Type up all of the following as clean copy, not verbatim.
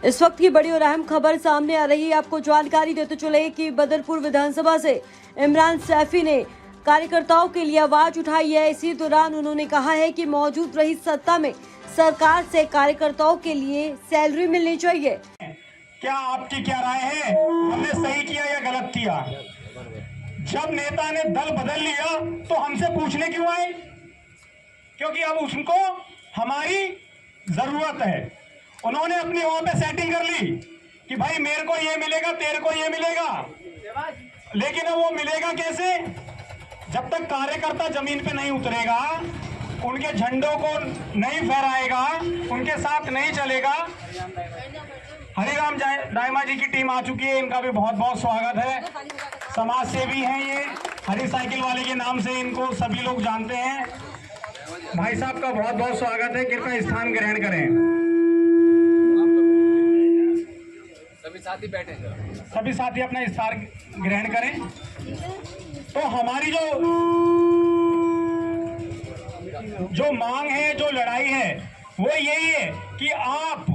इस वक्त की बड़ी और अहम खबर सामने आ रही है। आपको जानकारी देते चले कि बदरपुर विधानसभा से इमरान सैफी ने कार्यकर्ताओं के लिए आवाज उठाई है। इसी दौरान उन्होंने कहा है कि मौजूद रही सत्ता में सरकार से कार्यकर्ताओं के लिए सैलरी मिलनी चाहिए। क्या आपकी क्या राय है, हमने सही किया या गलत किया? जब नेता ने दल बदल लिया तो हमसे पूछने क्यों आए? क्योंकि अब उसको हमारी जरूरत है। उन्होंने अपनी वहां पे सेटिंग कर ली कि भाई मेरे को ये मिलेगा, तेरे को ये मिलेगा, लेकिन अब वो मिलेगा कैसे? जब तक कार्यकर्ता जमीन पे नहीं उतरेगा, उनके झंडों को नहीं फहराएगा, उनके साथ नहीं चलेगा। हरिराम दाइमा जी की टीम आ चुकी है, इनका भी बहुत बहुत स्वागत है। समाज सेवी हैं ये, हरी साइकिल वाले के नाम से इनको सभी लोग जानते हैं। भाई साहब का बहुत बहुत स्वागत है, कृपया स्थान ग्रहण करें। सभी साथी बैठे, सभी साथी अपना स्थान ग्रहण करें। तो हमारी जो मांग है, जो लड़ाई है, वो यही है कि आप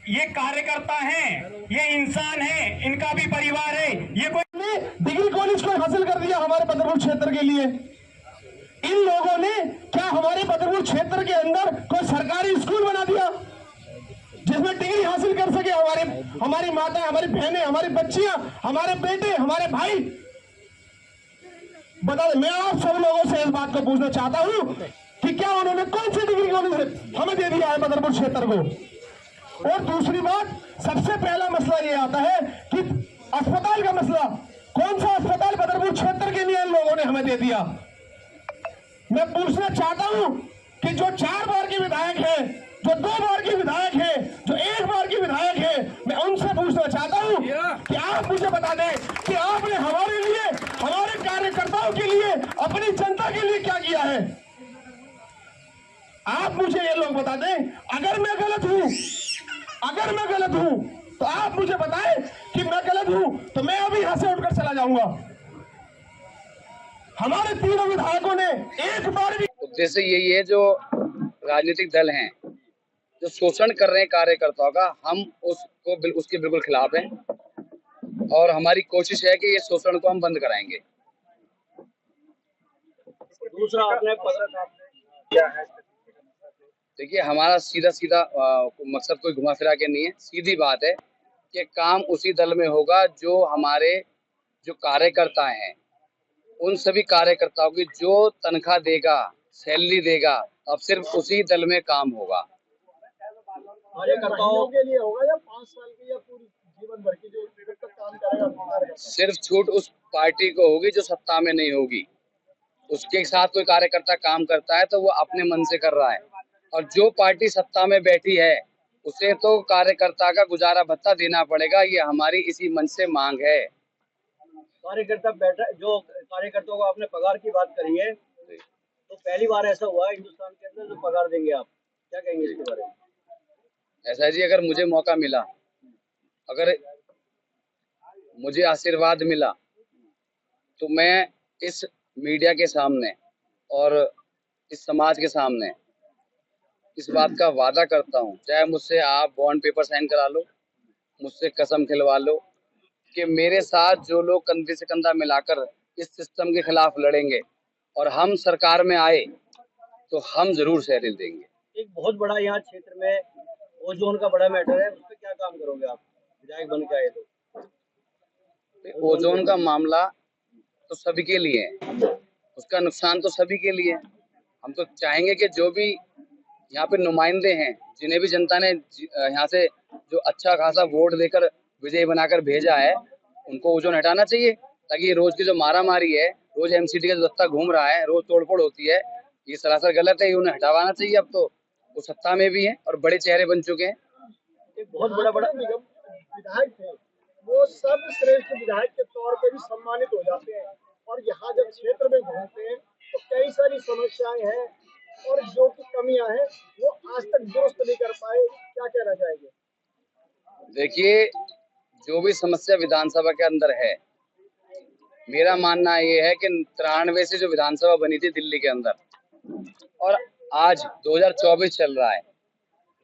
ये कार्यकर्ता हैं, ये इंसान हैं, इनका भी परिवार है। ये कोई डिग्री कॉलेज को हासिल कर दिया हमारे बदरपुर क्षेत्र के लिए। इन लोगों ने क्या हमारे बदरपुर क्षेत्र के अंदर कोई सरकारी स्कूल बना दिया जिसमें डिग्री हासिल कर सके हमारी माताएं, हमारी बहनें, हमारी बच्चियां, हमारे बेटे, हमारे भाई? बता दें, मैं आप सब लोगों से इस बात को पूछना चाहता हूं कि क्या उन्होंने कौन सी डिग्री कॉलेज हमें दे दिया है बदरपुर क्षेत्र को? और दूसरी बात, सबसे पहला मसला ये आता है कि अस्पताल का मसला। कौन सा अस्पताल बदरपुर क्षेत्र के लिए इन लोगों ने हमें दे दिया? मैं पूछना चाहता हूं कि जो 4 बार के विधायक हैं, जो 2 बार के विधायक हैं, जो 1 बार के विधायक हैं, मैं उनसे पूछना चाहता हूं कि आप मुझे बता दें कि आपने हमारे लिए, हमारे कार्यकर्ताओं के लिए, अपनी जनता के लिए क्या किया है? आप मुझे ये लोग बता दें। अगर मैं गलत हूं तो आप मुझे बताएं कि मैं गलत हूं, तो मैं अभी यहां से उठकर चला जाऊंगा। हमारे तीनों विधायकों ने एक बार भी उद्देश्य यही है, जो राजनीतिक दल हैं जो शोषण कर रहे हैं कार्यकर्ताओं का, हम उसके बिल्कुल खिलाफ हैं और हमारी कोशिश है कि ये शोषण को हम बंद कराएंगे। दूसरा, आपने क्या है? देखिए, हमारा सीधा मकसद कोई घुमा फिरा के नहीं है। सीधी बात है कि काम उसी दल में होगा जो हमारे जो कार्यकर्ता हैं, उन सभी कार्यकर्ताओं की जो तनख्वाह देगा, सैलरी देगा, अब सिर्फ उसी दल में काम होगा। कार्यकर्ताओं के लिए होगा या 5 साल की या पूरी जीवन भर की जो तक काम करेगा? सिर्फ छूट उस पार्टी को होगी जो सत्ता में नहीं होगी। उसके साथ कोई कार्यकर्ता काम करता है तो वो अपने मन से कर रहा है, और जो पार्टी सत्ता में बैठी है उसे तो कार्यकर्ता का गुजारा भत्ता देना पड़ेगा। ये हमारी इसी मन से मांग है। कार्यकर्ता बैठा, जो कार्यकर्ताओं को आपने पगार की बात करी है, तो पहली बार ऐसा हुआ है हिंदुस्तान के अंदर जो पगार देंगे आप, क्या कहेंगे इसके बारे में? ऐसा है जी, अगर मुझे मौका मिला, अगर मुझे आशीर्वाद मिला, तो मैं इस मीडिया के सामने और इस समाज के सामने इस बात का वादा करता हूँ, चाहे मुझसे आप बॉन्ड पेपर साइन करा लो, मुझसे कसम खिलवा लो, कि मेरे साथ जो लोग कंधे से कंधा मिलाकर इस सिस्टम के खिलाफ लड़ेंगे और हम सरकार में आए तो हम जरूर सैलरी देंगे। एक बहुत बड़ा यहाँ क्षेत्र में ओजोन का बड़ा मैटर है, उस पर क्या काम करोगे आप विधायक बन के आए तो? ओजोन का मामला तो सभी के लिए है, उसका नुकसान तो सभी के लिए है। हम तो चाहेंगे कि जो भी यहाँ पे नुमाइंदे हैं, जिन्हें भी जनता ने यहाँ से जो अच्छा खासा वोट देकर विजयी बनाकर भेजा है, उनको ओजोन हटाना चाहिए, ताकि रोज की जो मारा मारी है, रोज एमसीडी का जो दस्ता घूम रहा है, रोज तोड़फोड़ होती है, ये सरासर गलत है। उन्हें हटावाना चाहिए। अब तो वो सत्ता में भी है और बड़े चेहरे बन चुके हैं। एक बहुत बड़ा विधायक थे, वो सर्वश्रेष्ठ विधायक के तौर पे भी सम्मानित हो जाते हैं, और यहाँ जब क्षेत्र में घूमते हैं तो कई सारी समस्याएं हैं और जो की कमियां हैं वो आज तक दुरुस्त नहीं कर पाए। क्या कहना चाहेंगे? देखिए, जो भी समस्या विधानसभा के अंदर है, मेरा मानना ये है कि 93 से जो विधानसभा बनी थी दिल्ली के अंदर, और आज 2024 चल रहा है,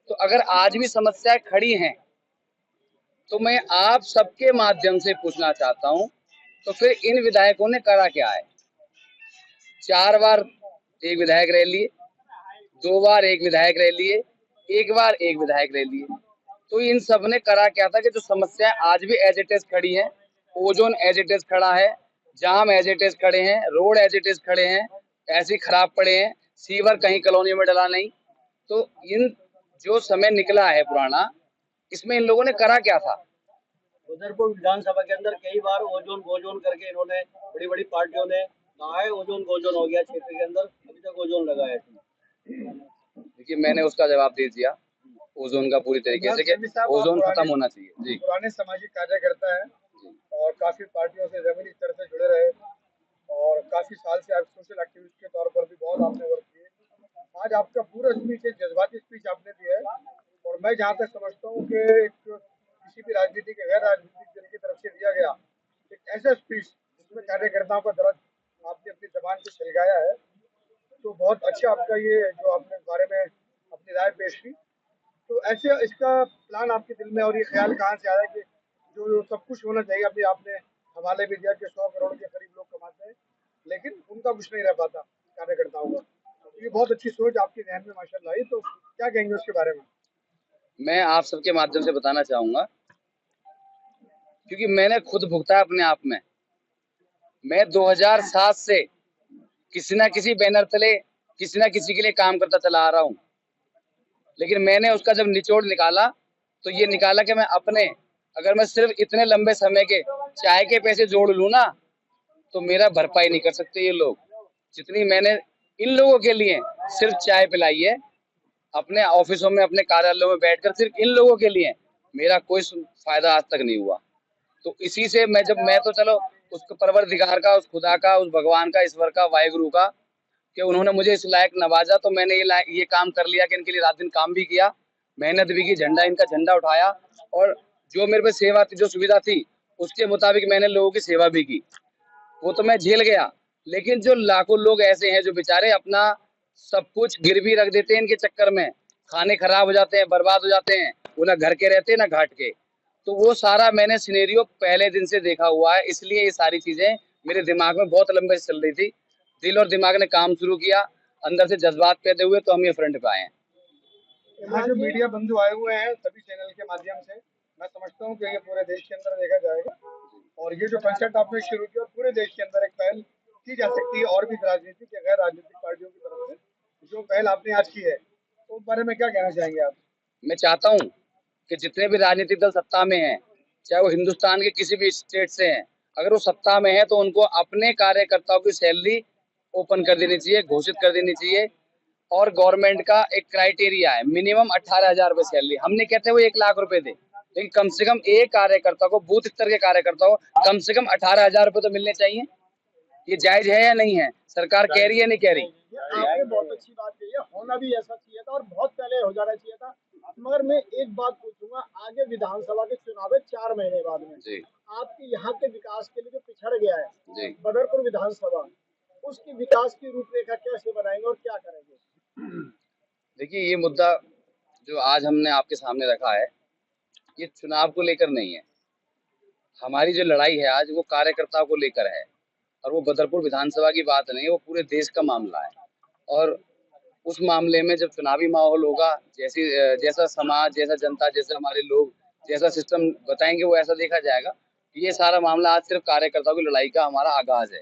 तो अगर आज भी समस्याएं खड़ी हैं तो मैं आप सबके माध्यम से पूछना चाहता हूं, तो फिर इन विधायकों ने करा क्या है? 4 बार एक विधायक रह लिए, 2 बार एक विधायक रह लिए, 1 बार एक विधायक रह लिए। तो इन सब ने करा क्या था कि जो समस्याएं आज भी एज इट इज खड़ी हैं, ओजोन एज इट इज खड़ा है, जाम एज इट इज खड़े हैं, रोड एज इट इज खड़े हैं, ऐसे ही खराब पड़े हैं, सीवर कहीं कॉलोनी में डला नहीं। तो इन जो समय निकला है पुराना, इसमें इन लोगों ने करा क्या था? बदरपुर विधानसभा के अंदर कई बार ओजोन गोजोन करके इन्होंने बड़ी बड़ी पार्टियों ने कहा है ओजोन गोजोन हो गया क्षेत्र के अंदर, अभी तक ओजोन लगा है। देखिए, मैंने उसका जवाब दे दिया, ओजोन का पूरी तरीके से कि ओजोन खत्म होना चाहिए। जी, पुराने सामाजिक कार्यकर्ता है और काफी पार्टियों से जमीनी स्तर से जुड़े रहे और काफी साल से आप सोशल एक्टिविस्ट के तौर पर भी बहुत आपने वर्क किए। आज आपका पूरा स्पीच एक जज्बाती स्पीच आपने दिया है और मैं जहाँ तक समझता हूँ कि किसी भी राजनीति के गैर राजनीतिक दल की तरफ से दिया गया एक ऐसा स्पीच जिसमें कार्यकर्ताओं का दर्द आपने अपनी जबान पे सुलगाया है, तो बहुत अच्छा आपका ये जो आपने बारे में अपनी राय पेश की। तो ऐसे इसका प्लान आपके दिल में और ये ख्याल कहाँ से आया कि जो सब कुछ होना चाहिए, अभी आपने हवाले भी दिया कि 100 करोड़ के करीब लोग कमाते हैं लेकिन उनका कुछ नहीं रह पाता कार्यकर्ताओं का। तो ये बहुत अच्छी सोच आपके ध्यान में माशाल्लाह आई, तो क्या कहेंगे उसके बारे में? मैं आप सबके माध्यम से बताना चाहूंगा, क्योंकि मैंने खुद भुगता है अपने आप में। मैं 2007 से किसी ना किसी बैनर तले किसी ना किसी के लिए काम करता चला आ रहा हूँ, लेकिन मैंने उसका जब निचोड़ निकाला तो ये निकाला कि मैं अपने, अगर मैं सिर्फ इतने लंबे समय के चाय के पैसे जोड़ लूं ना, तो मेरा भरपाई नहीं कर सकते ये लोग, जितनी मैंने इन लोगों के लिए सिर्फ चाय पिलाई है अपने ऑफिसों में, अपने कार्यालयों में बैठकर, सिर्फ इन लोगों के लिए मेरा कोई फायदा आज तक नहीं हुआ। तो इसी से मैं तो चलो उस परवरदिगार का, उस खुदा का, उस भगवान का, ईश्वर का, वाहिगुरु का, कि उन्होंने मुझे इस लायक नवाजा, तो मैंने ये काम कर लिया कि इनके लिए रात दिन काम भी किया, मेहनत भी की, इनका झंडा उठाया, और जो मेरे पे सेवा थी, जो सुविधा थी, उसके मुताबिक मैंने लोगों की सेवा भी की। वो तो मैं झेल गया, लेकिन जो लाखों लोग ऐसे हैं जो बेचारे अपना सब कुछ गिरवी रख देते हैं इनके चक्कर में, खाने खराब हो जाते हैं, बर्बाद हो जाते हैं, वो ना घर के रहते हैं ना घाट के। तो वो सारा मैंने सिनेरियो पहले दिन से देखा हुआ है, इसलिए ये सारी चीजें मेरे दिमाग में बहुत लंबे से चल रही थी। दिल और दिमाग ने काम शुरू किया, अंदर से जज्बात पैदा हुए, तो हम ये फ्रंट पे आए हैं। जो मीडिया बंधु आए हुए हैं सभी चैनल के माध्यम से, मैं समझता हूँ कि ये पूरे देश के अंदर देखा जाएगा और ये जो कंसेप्ट आपने शुरू किया पूरे देश के अंदर एक पहल की जा सकती है और भी राजनीतिक या गैर राजनीतिक पार्टियों की तरफ से जो पहल आपने आज की है, तो उस बारे में क्या कहना चाहेंगे आप? मैं चाहता हूँ कि जितने भी राजनीतिक दल सत्ता में हैं, चाहे वो हिंदुस्तान के किसी भी स्टेट से हैं, अगर वो सत्ता में है तो उनको अपने कार्यकर्ताओं की सैलरी ओपन कर देनी चाहिए, घोषित कर देनी चाहिए। और गवर्नमेंट का एक क्राइटेरिया है, मिनिमम 18,000 रुपए सैलरी। हम नहीं कहते वो 1 लाख रुपए दे, लेकिन कम से कम एक कार्यकर्ता को, बूथ स्तर के कार्यकर्ता को कम से कम 18,000 रुपए तो मिलने चाहिए। ये जायज है या नहीं है? सरकार कह रही है, नहीं कह रही? आपने बहुत अच्छी बात कही है, होना भी ऐसा चाहिए था और बहुत पहले हो जाना चाहिए था। मगर मैं एक बात पूछूंगा, आगे विधानसभा के चुनाव है 4 महीने बाद में जी, आपके यहाँ के विकास के लिए जो पिछड़ गया है जी। बदरपुर विधानसभा, उसकी विकास की रूपरेखा कैसे बनाएंगे और क्या करेंगे? देखिए, ये मुद्दा जो आज हमने आपके सामने रखा है, ये चुनाव को लेकर नहीं है। हमारी जो लड़ाई है आज, वो कार्यकर्ताओं को लेकर है, और वो बदरपुर विधानसभा की बात नहीं है, वो पूरे देश का मामला है। और उस मामले में जब चुनावी माहौल होगा, जैसा समाज, जैसा जनता, जैसे हमारे लोग, जैसा सिस्टम बताएंगे, वो ऐसा देखा जाएगा। ये सारा मामला आज सिर्फ कार्यकर्ताओं की लड़ाई का हमारा आगाज है।